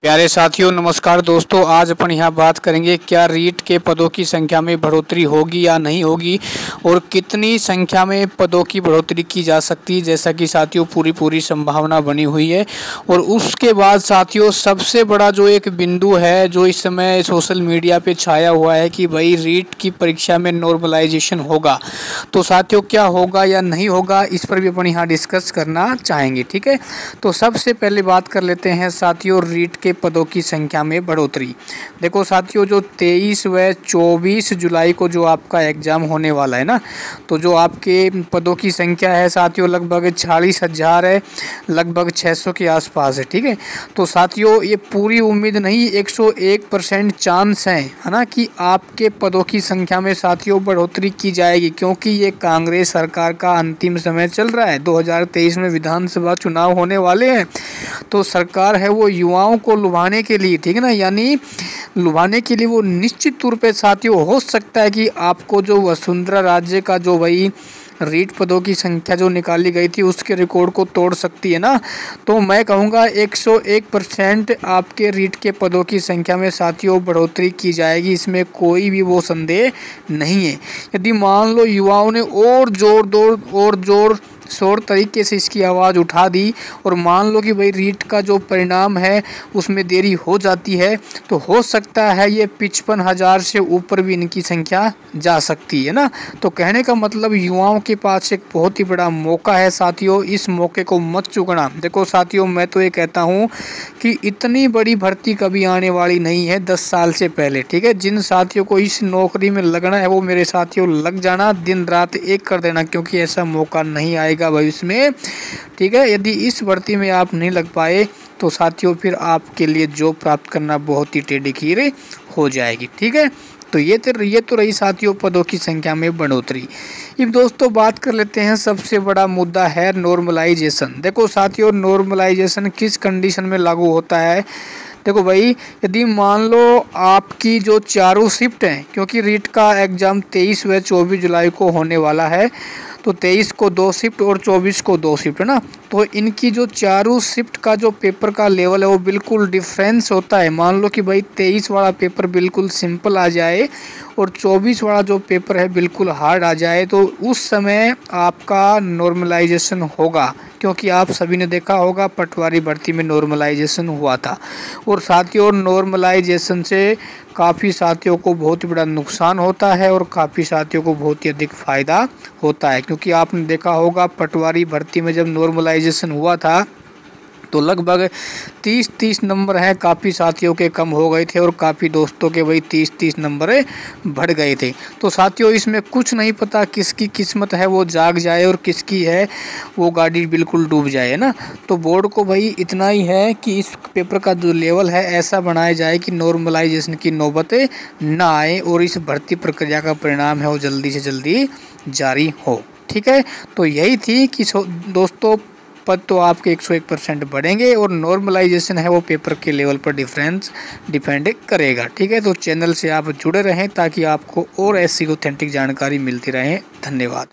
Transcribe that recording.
प्यारे साथियों नमस्कार दोस्तों, आज अपन यहाँ बात करेंगे क्या रीट के पदों की संख्या में बढ़ोतरी होगी या नहीं होगी और कितनी संख्या में पदों की बढ़ोतरी की जा सकती है। जैसा कि साथियों पूरी संभावना बनी हुई है। और उसके बाद साथियों सबसे बड़ा जो एक बिंदु है जो इस समय सोशल मीडिया पे छाया हुआ है कि भाई रीट की परीक्षा में नॉर्मलाइजेशन होगा। तो साथियों क्या होगा या नहीं होगा, इस पर भी अपन यहाँ डिस्कस करना चाहेंगे। ठीक है, तो सबसे पहले बात कर लेते हैं साथियों रीट के पदों की संख्या में बढ़ोतरी। देखो साथियों, जो 23 व 24 जुलाई को जो आपका एग्ज़ाम होने वाला है ना, तो जो आपके पदों की संख्या है साथियों लगभग 40,000 है, लगभग 600 के आसपास है। ठीक है, तो साथियों ये पूरी उम्मीद नहीं, 101% चांस है ना कि आपके पदों की संख्या में साथियों बढ़ोतरी की जाएगी, क्योंकि ये कांग्रेस सरकार का अंतिम समय चल रहा है। 2023 में विधानसभा चुनाव होने वाले हैं, तो सरकार है वो युवाओं को लुभाने के लिए, ठीक है ना, यानी लुभाने के लिए वो निश्चित तौर पे साथियों हो सकता है कि आपको जो वसुंधरा राज्य का जो वही रीट पदों की संख्या जो निकाली गई थी उसके रिकॉर्ड को तोड़ सकती है ना। तो मैं कहूँगा 101% आपके रीट के पदों की संख्या में साथियों बढ़ोतरी की जाएगी, इसमें कोई भी वो संदेह नहीं है। यदि मान लो युवाओं ने और जोर शोर तरीके से इसकी आवाज़ उठा दी और मान लो कि भाई रीट का जो परिणाम है उसमें देरी हो जाती है, तो हो सकता है ये 55,000 से ऊपर भी इनकी संख्या जा सकती है ना। तो कहने का मतलब युवाओं के पास एक बहुत ही बड़ा मौका है साथियों, इस मौके को मत चूकना। देखो साथियों मैं तो ये कहता हूँ कि इतनी बड़ी भर्ती कभी आने वाली नहीं है 10 साल से पहले। ठीक है, जिन साथियों को इस नौकरी में लगना है वो मेरे साथियों लग जाना, दिन रात एक कर देना, क्योंकि ऐसा मौका नहीं आएगा भविष्य में। ठीक है, यदि इस भर्ती में आप नहीं लग पाए तो साथियों फिर आपके लिए जॉब प्राप्त करना बहुत ही टेढ़ी खीर हो जाएगी। ठीक है, तो ये तो रही साथियों पदों की संख्या में बढ़ोतरी। अब दोस्तों बात कर लेते हैं, सबसे बड़ा मुद्दा है नॉर्मलाइजेशन। देखो साथियों नॉर्मलाइजेशन किस कंडीशन में लागू होता है। देखो भाई, यदि मान लो आपकी जो चारों शिफ्ट हैं, क्योंकि रीट का एग्ज़ाम 23 व 24 जुलाई को होने वाला है, तो 23 को 2 शिफ्ट और 24 को 2 शिफ्ट है ना, तो इनकी जो चारों शिफ्ट का जो पेपर का लेवल है वो बिल्कुल डिफरेंस होता है। मान लो कि भाई 23 वाला पेपर बिल्कुल सिंपल आ जाए और 24 वाला जो पेपर है बिल्कुल हार्ड आ जाए, तो उस समय आपका नॉर्मलाइजेशन होगा, क्योंकि आप सभी ने देखा होगा पटवारी भर्ती में नॉर्मलाइजेशन हुआ था। और साथियों नॉर्मलाइजेशन से काफ़ी साथियों को बहुत ही बड़ा नुकसान होता है और काफ़ी साथियों को बहुत ही अधिक फ़ायदा होता है, क्योंकि आपने देखा होगा पटवारी भर्ती में जब नॉर्मलाइजेशन हुआ था तो लगभग 30 नंबर हैं, काफ़ी साथियों के कम हो गए थे और काफ़ी दोस्तों के वही 30 नंबर बढ़ गए थे। तो साथियों इसमें कुछ नहीं पता किसकी किस्मत है वो जाग जाए और किसकी है वो गाड़ी बिल्कुल डूब जाए, है ना। तो बोर्ड को भाई इतना ही है कि इस पेपर का जो लेवल है ऐसा बनाया जाए कि नॉर्मलाइजेशन की नौबत ना आए और इस भर्ती प्रक्रिया का परिणाम है वो जल्दी से जल्दी जारी हो। ठीक है, तो यही थी कि दोस्तों पद तो आपके 101% बढ़ेंगे और नॉर्मलाइजेशन है वो पेपर के लेवल पर डिपेंड करेगा। ठीक है, तो चैनल से आप जुड़े रहें ताकि आपको और ऐसी ऑथेंटिक जानकारी मिलती रहे। धन्यवाद।